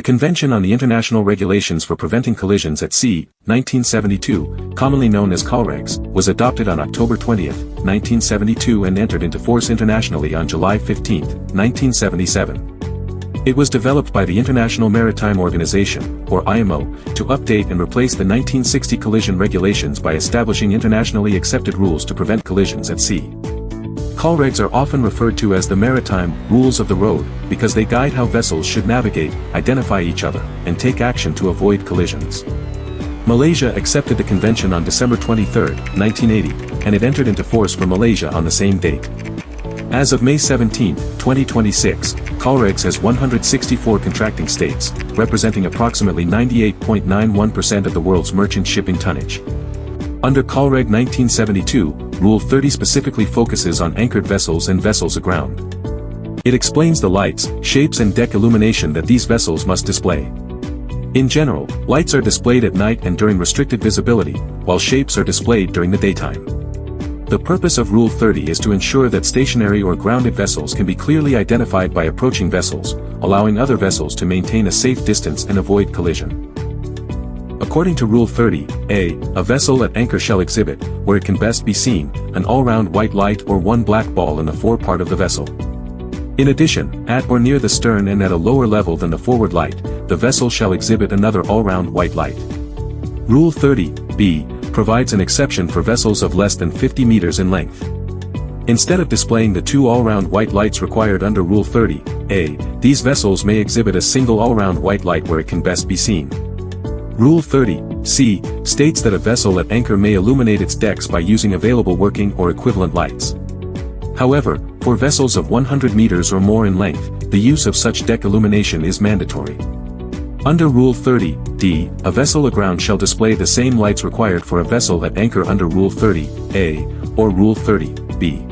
Convention on the International Regulations for Preventing Collisions at Sea, 1972, commonly known as COLREGS, was adopted on October 20, 1972 and entered into force internationally on July 15, 1977. It was developed by the International Maritime Organization, or IMO, to update and replace the 1960 collision regulations by establishing internationally accepted rules to prevent collisions at sea. COLREGS are often referred to as the maritime rules of the road because they guide how vessels should navigate, identify each other, and take action to avoid collisions. Malaysia accepted the convention on December 23, 1980, and it entered into force for Malaysia on the same date. As of May 17, 2026, COLREGS has 164 contracting states, representing approximately 98.91% of the world's merchant shipping tonnage. Under COLREG 1972, Rule 30 specifically focuses on anchored vessels and vessels aground. It explains the lights, shapes and deck illumination that these vessels must display. In general, lights are displayed at night and during restricted visibility, while shapes are displayed during the daytime. The purpose of Rule 30 is to ensure that stationary or grounded vessels can be clearly identified by approaching vessels, allowing other vessels to maintain a safe distance and avoid collision. According to Rule 30, a vessel at anchor shall exhibit, where it can best be seen, an all-round white light or one black ball in the forepart of the vessel. In addition, at or near the stern and at a lower level than the forward light, the vessel shall exhibit another all-round white light. Rule 30b provides an exception for vessels of less than 50 meters in length. Instead of displaying the two all-round white lights required under Rule 30a, these vessels may exhibit a single all-round white light where it can best be seen. Rule 30c states that a vessel at anchor may illuminate its decks by using available working or equivalent lights. However, for vessels of 100 meters or more in length, the use of such deck illumination is mandatory. Under Rule 30d, a vessel aground shall display the same lights required for a vessel at anchor under Rule 30a, or Rule 30b.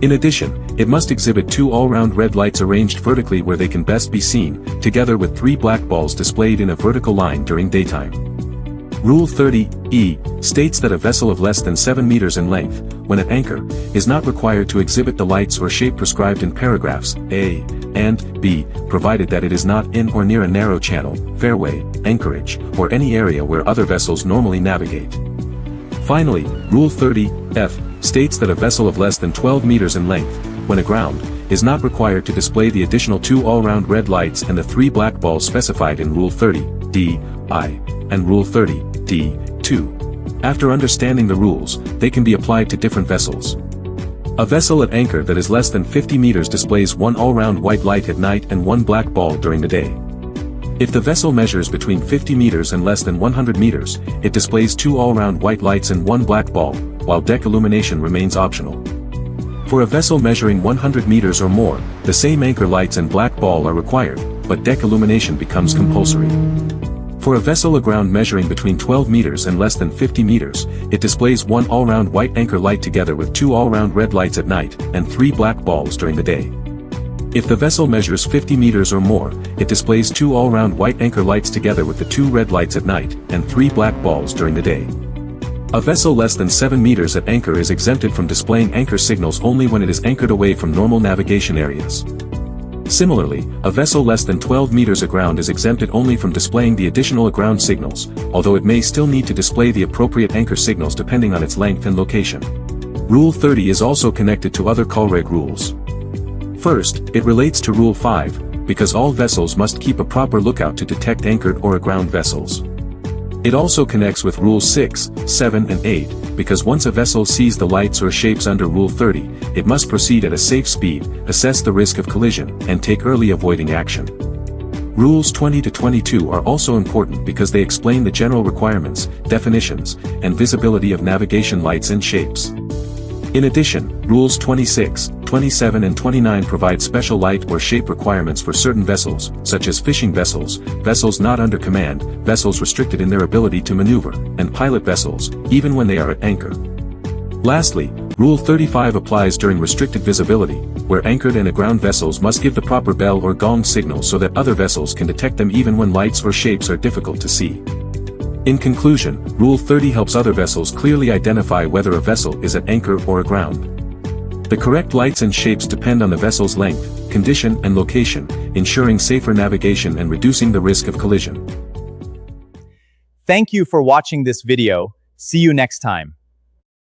In addition, it must exhibit two all-round red lights arranged vertically where they can best be seen, together with three black balls displayed in a vertical line during daytime. Rule 30e states that a vessel of less than 7 meters in length, when at anchor, is not required to exhibit the lights or shape prescribed in paragraphs A and B, provided that it is not in or near a narrow channel, fairway, anchorage, or any area where other vessels normally navigate. Finally, Rule 30f states that a vessel of less than 12 meters in length, when aground, is not required to display the additional two all-round red lights and the three black balls specified in Rule 30d-I and Rule 30d-2. After understanding the rules, they can be applied to different vessels. A vessel at anchor that is less than 50 meters displays one all-round white light at night and one black ball during the day. If the vessel measures between 50 meters and less than 100 meters, it displays two all-round white lights and one black ball, while deck illumination remains optional. For a vessel measuring 100 meters or more, the same anchor lights and black ball are required, but deck illumination becomes compulsory. For a vessel aground measuring between 12 meters and less than 50 meters, it displays one all-round white anchor light together with two all-round red lights at night, and three black balls during the day. If the vessel measures 50 meters or more, it displays two all-round white anchor lights together with the two red lights at night, and three black balls during the day. A vessel less than 7 meters at anchor is exempted from displaying anchor signals only when it is anchored away from normal navigation areas. Similarly, a vessel less than 12 meters aground is exempted only from displaying the additional aground signals, although it may still need to display the appropriate anchor signals depending on its length and location. Rule 30 is also connected to other COLREG rules. First, it relates to Rule 5, because all vessels must keep a proper lookout to detect anchored or aground vessels. It also connects with Rules 6, 7 and 8, because once a vessel sees the lights or shapes under Rule 30, it must proceed at a safe speed, assess the risk of collision, and take early avoiding action. Rules 20 to 22 are also important because they explain the general requirements, definitions, and visibility of navigation lights and shapes. In addition, Rules 26, 27 and 29 provide special light or shape requirements for certain vessels, such as fishing vessels, vessels not under command, vessels restricted in their ability to maneuver, and pilot vessels, even when they are at anchor. Lastly, Rule 35 applies during restricted visibility, where anchored and aground vessels must give the proper bell or gong signal so that other vessels can detect them even when lights or shapes are difficult to see. In conclusion, Rule 30 helps other vessels clearly identify whether a vessel is at anchor or aground. The correct lights and shapes depend on the vessel's length, condition and location, ensuring safer navigation and reducing the risk of collision. Thank you for watching this video. See you next time.